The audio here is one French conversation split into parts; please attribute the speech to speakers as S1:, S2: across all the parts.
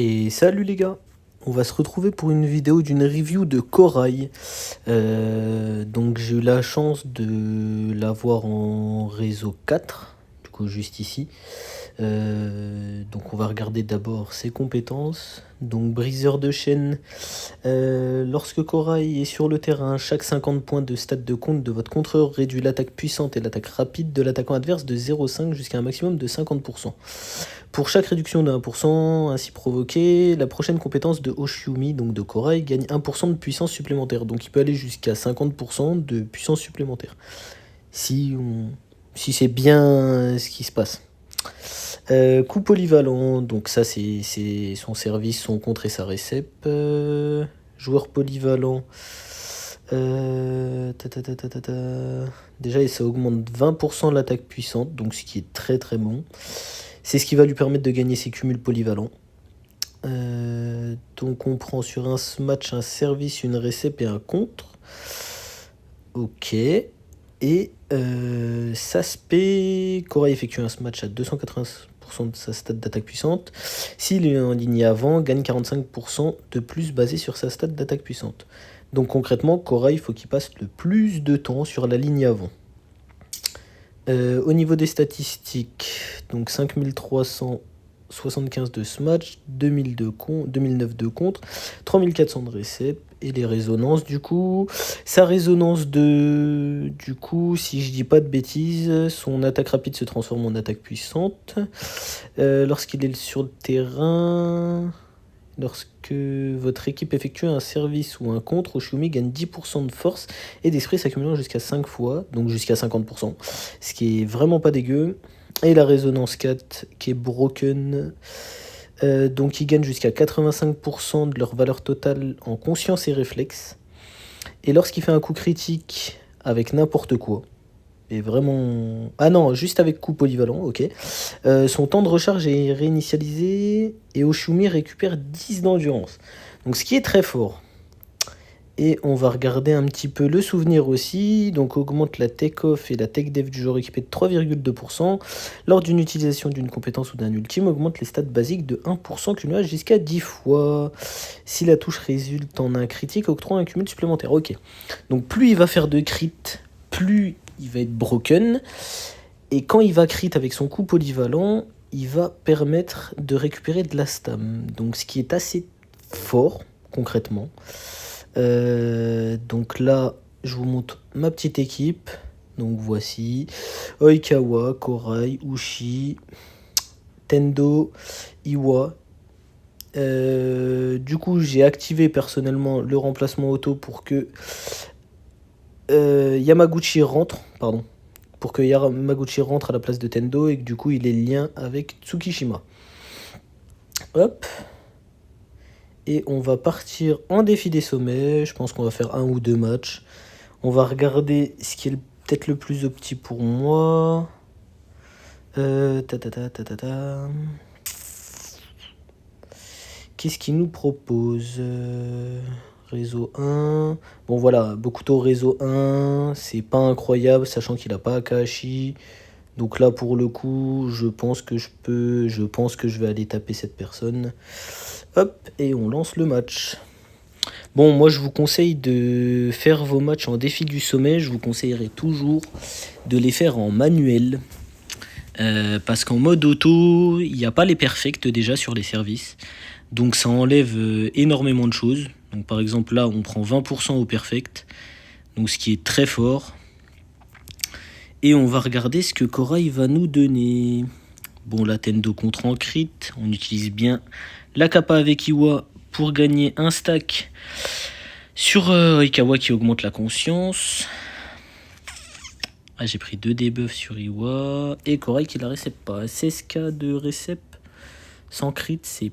S1: Et salut les gars, on va se retrouver pour une vidéo d'une review de Corail. Donc j'ai eu la chance de l'avoir en réseau 4, du coup juste ici. Donc on va regarder d'abord ses compétences. Donc briseur de chaîne, lorsque Corail est sur le terrain, chaque 50 points de stats de compte de votre contreur réduit l'attaque puissante et l'attaque rapide de l'attaquant adverse de 0,5 jusqu'à un maximum de 50%. Pour chaque réduction de 1% ainsi provoquée, la prochaine compétence de Oshiumi, donc de Corail, gagne 1% de puissance supplémentaire. Donc il peut aller jusqu'à 50% de puissance supplémentaire. Si c'est bien ce qui se passe. Coup polyvalent, donc ça c'est son service, son contre et sa récep. Joueur polyvalent. Déjà, ça augmente 20% l'attaque puissante, donc ce qui est très très bon. C'est ce qui va lui permettre de gagner ses cumuls polyvalents. Donc on prend sur un match un service, une récep et un contre. Ok. Et Saspé, Corail effectue un match à 280% de sa stat d'attaque puissante. S'il est en ligne avant, gagne 45% de plus basé sur sa stat d'attaque puissante. Donc concrètement, Corail, il faut qu'il passe le plus de temps sur la ligne avant. Au niveau des statistiques, donc 5375 de ce match, 2009 de contre, 3400 de récep, et les résonances du coup. Sa résonance du coup, si je dis pas de bêtises, son attaque rapide se transforme en attaque puissante. Lorsqu'il est sur le terrain, lorsque votre équipe effectue un service ou un contre, Oshiumi gagne 10% de force et d'esprit s'accumulant jusqu'à 5 fois, donc jusqu'à 50%, ce qui est vraiment pas dégueu. Et la résonance 4 qui est broken, donc ils gagnent jusqu'à 85% de leur valeur totale en conscience et réflexe. Et lorsqu'il fait un coup critique avec n'importe quoi, et vraiment... Ah non, juste avec coup polyvalent, ok. Son temps de recharge est réinitialisé et Oshiumi récupère 10 d'endurance. Donc ce qui est très fort. Et on va regarder un petit peu le souvenir aussi. Donc augmente la take-off et la take-dev du joueur équipé de 3,2%. Lors d'une utilisation d'une compétence ou d'un ultime, augmente les stats basiques de 1% cumulable jusqu'à 10 fois. Si la touche résulte en un critique, octroie un cumul supplémentaire. Ok. Donc plus il va faire de crit, plus il va être broken. Et quand il va crit avec son coup polyvalent, il va permettre de récupérer de la stam. Donc ce qui est assez fort, concrètement. Donc là, je vous montre ma petite équipe. Donc voici Oikawa, Corail, Ushi, Tendo, Iwa. Du coup, j'ai activé personnellement le remplacement auto pour que Yamaguchi rentre, pardon, pour que Yamaguchi rentre à la place de Tendo et que du coup il ait le lien avec Tsukishima. Hop. Et on va partir en défi des sommets. Je pense qu'on va faire 1 ou 2 matchs. On va regarder ce qui est peut-être le plus opti pour moi. Qu'est-ce qu'il nous propose Réseau 1. Bon voilà, Bokuto réseau 1. C'est pas incroyable, sachant qu'il a pas Akashi. Donc là, pour le coup, je pense que je vais aller taper cette personne. Hop, et on lance le match. Bon, moi, je vous conseille de faire vos matchs en défi du sommet. Je vous conseillerais toujours de les faire en manuel. Parce qu'en mode auto, il n'y a pas les perfects déjà sur les services. Donc ça enlève énormément de choses. Donc par exemple, là, on prend 20% au perfect. Donc ce qui est très fort. Et on va regarder ce que Corail va nous donner. Bon, la Tendo contre en crit. On utilise bien la Kappa avec Iwa pour gagner un stack sur Oikawa qui augmente la conscience. Ah, j'ai pris 2 debuffs sur Iwa. Et Corail qui la récep pas. 16k de récep sans crit, c'est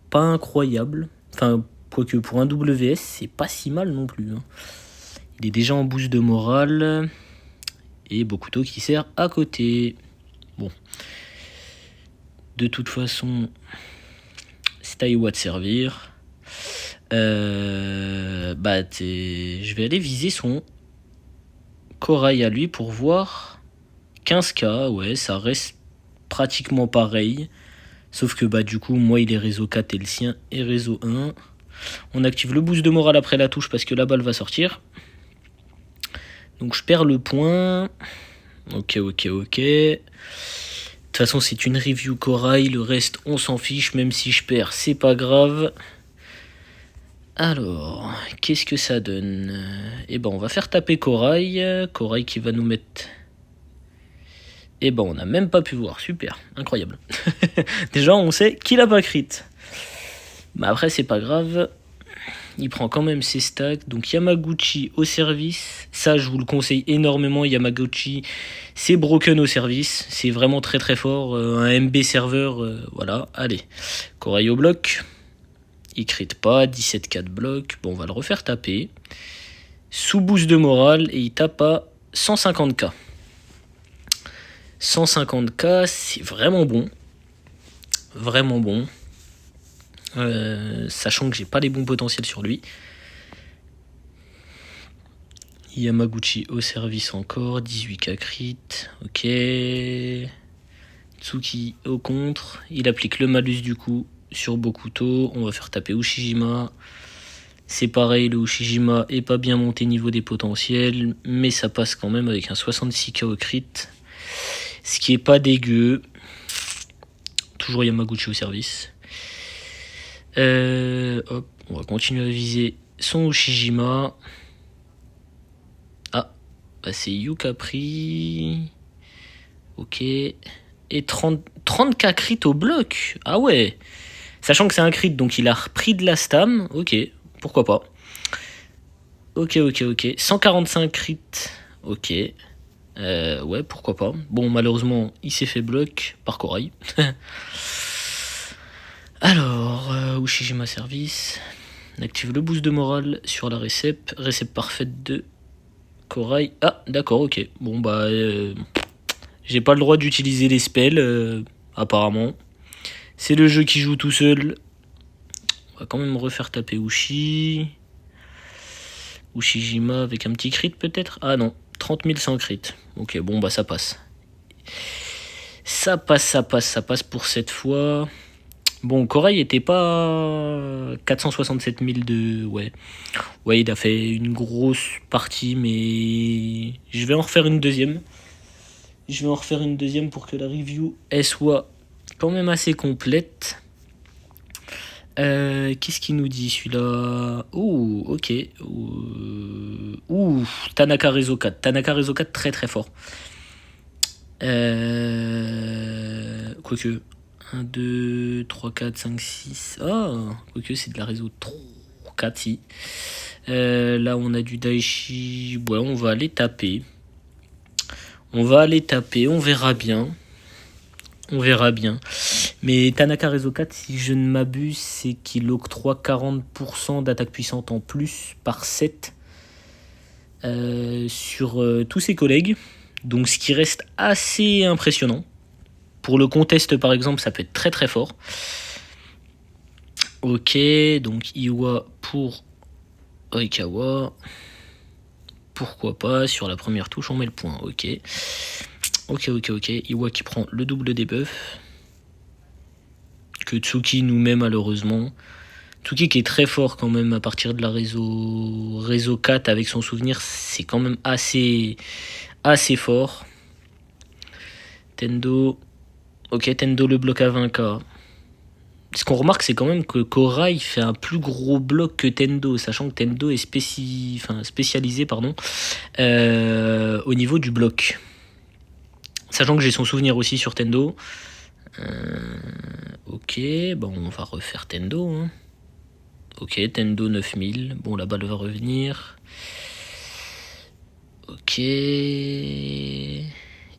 S1: pas incroyable. Enfin, quoique pour un WS, c'est pas si mal non plus. Hein. Il est déjà en boost de morale. Et Bokuto qui sert à côté. Bon. De toute façon, c'est à Iwa de servir. Je vais aller viser son Corail à lui pour voir 15k. Ouais, ça reste pratiquement pareil. Sauf que bah du coup, moi il est réseau 4 et le sien est réseau 1. On active le boost de morale après la touche parce que la balle va sortir. Donc je perds le point. Ok. De toute façon, c'est une review corail. Le reste, on s'en fiche. Même si je perds, c'est pas grave. Alors, qu'est-ce que ça donne? Eh ben, on va faire taper corail. Corail qui va nous mettre... Eh ben, on n'a même pas pu voir. Super, incroyable. Déjà, on sait qu'il a pas crit. Mais après, c'est pas grave. Il prend quand même ses stacks. Donc Yamaguchi au service. Ça, je vous le conseille énormément. Yamaguchi, c'est broken au service. C'est vraiment très très fort. Un MB serveur, voilà. Allez, corail au bloc. Il crit pas. 17-4 bloc. Bon, on va le refaire taper. Sous boost de morale. Et il tape à 150k. 150k, c'est vraiment bon. Vraiment bon. Sachant que j'ai pas les bons potentiels sur lui. Yamaguchi au service encore, 18k crit, ok. Tsuki au contre, il applique le malus du coup sur Bokuto, on va faire taper Ushijima. C'est pareil, le Ushijima est pas bien monté niveau des potentiels, mais ça passe quand même avec un 66k au crit. Ce qui est pas dégueu. Toujours Yamaguchi au service. Hop, on va continuer à viser son Ushijima. Ah, bah c'est Yukapri. Ok. Et 30k crit au bloc. Ah ouais. Sachant que c'est un crit, donc il a repris de la stam. Ok, pourquoi pas. Ok. 145 crit. Ok. Ouais, pourquoi pas. Bon, malheureusement, il s'est fait bloc par corail. Alors, Ushijima service. On active le boost de morale sur la récep. Récep parfaite de corail. Ah, d'accord, ok. Bon, bah, j'ai pas le droit d'utiliser les spells, apparemment. C'est le jeu qui joue tout seul. On va quand même refaire taper Ushijima avec un petit crit peut-être. Ah non, 30 000 sans crit. Ok, bon, bah ça passe. Ça passe pour cette fois. Bon, Corail était pas 467 000 de... Ouais, il a fait une grosse partie, mais je vais en refaire une deuxième. Pour que la review, elle soit quand même assez complète. Qu'est-ce qu'il nous dit celui-là? Ouh, ok. Ouh, Tanaka Rezo 4. Tanaka Rezo 4, très très fort. Quoique... 1, 2, 3, 4, 5, 6. Ah, quoique c'est de la réseau 3, 4, si. Là, on a du Daichi. Ouais, on va aller taper. On verra bien. Mais Tanaka Rezo 4, si je ne m'abuse, c'est qu'il octroie 40% d'attaque puissante en plus par 7 sur tous ses collègues. Donc, ce qui reste assez impressionnant. Pour le contest, par exemple, ça peut être très très fort. Ok, donc Iwa pour Oikawa. Pourquoi pas, sur la première touche, on met le point. Ok. Iwa qui prend le double debuff. Que Tsuki nous met malheureusement. Tsuki qui est très fort quand même à partir de la réseau 4 avec son souvenir. C'est quand même assez fort. Tendo. Ok, Tendo le bloc à 20k. Ce qu'on remarque, c'est quand même que Korai fait un plus gros bloc que Tendo, sachant que Tendo est spécialisé au niveau du bloc. Sachant que j'ai son souvenir aussi sur Tendo. Ok, bon, on va refaire Tendo. Hein. Ok, Tendo 9000. Bon, la balle va revenir. Ok...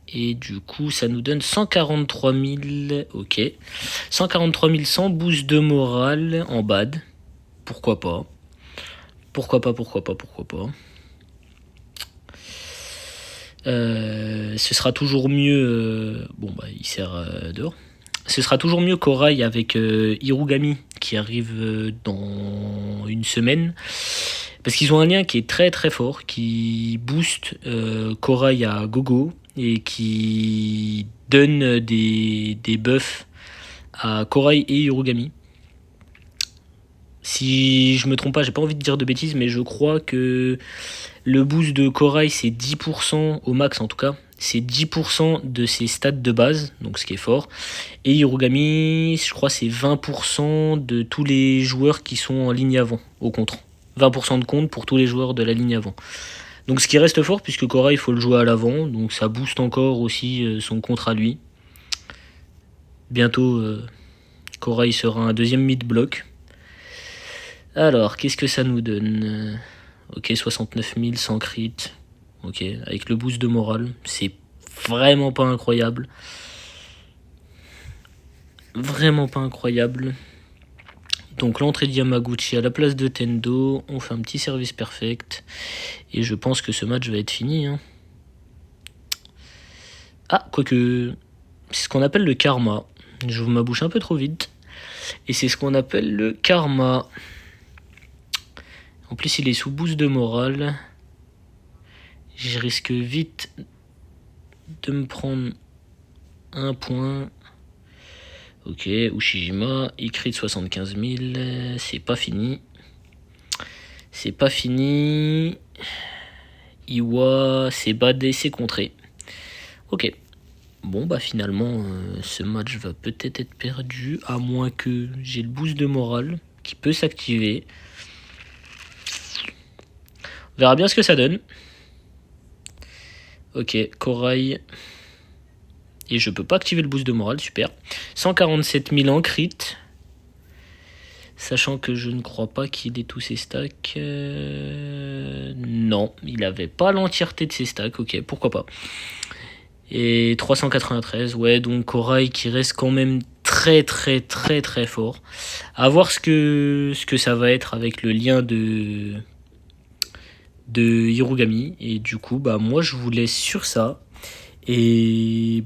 S1: Et du coup, ça nous donne 143 000. Ok. 143 000 sans boost de morale en bad. Pourquoi pas. Ce sera toujours mieux... Bon, bah, il sert dehors. Ce sera toujours mieux Korai avec Hirugami qui arrive dans une semaine. Parce qu'ils ont un lien qui est très très fort, qui booste Korai à gogo et qui donne des buffs à Korai et Hirugami. Si je me trompe pas, j'ai pas envie de dire de bêtises, mais je crois que le boost de Korai c'est 10% au max en tout cas. C'est 10% de ses stats de base, donc ce qui est fort. Et Hirugami, je crois c'est 20% de tous les joueurs qui sont en ligne avant, au contre. 20% de compte pour tous les joueurs de la ligne avant. Donc ce qui reste fort, puisque Korai il faut le jouer à l'avant, donc ça booste encore aussi son contre à lui. Bientôt, Korai sera un deuxième mid-block. Alors, qu'est-ce que ça nous donne? Ok, 69 000 sans crit. Ok, avec le boost de morale, c'est vraiment pas incroyable. Vraiment pas incroyable. Donc l'entrée de Yamaguchi à la place de Tendo, on fait un petit service perfect. Et je pense que ce match va être fini. Hein. Ah, quoique, c'est ce qu'on appelle le karma. J'ouvre ma bouche un peu trop vite. Et c'est ce qu'on appelle le karma. En plus, il est sous boost de morale. Je risque vite de me prendre un point. Ok, Ushijima, il crit de 75 000. C'est pas fini. C'est pas fini. Iwa, c'est badé, c'est contré. Ok. Bon, bah finalement, ce match va peut-être être perdu. À moins que j'ai le boost de morale qui peut s'activer. On verra bien ce que ça donne. Ok, Korai. Et je peux pas activer le boost de morale, super. 147 000 en crit. Sachant que je ne crois pas qu'il ait tous ses stacks. Non, il avait pas l'entièreté de ses stacks, ok, pourquoi pas. Et 393, ouais, donc Korai qui reste quand même très très très très fort. À voir ce que ça va être avec le lien de Hirugami. Et du coup, bah moi je vous laisse sur ça. Et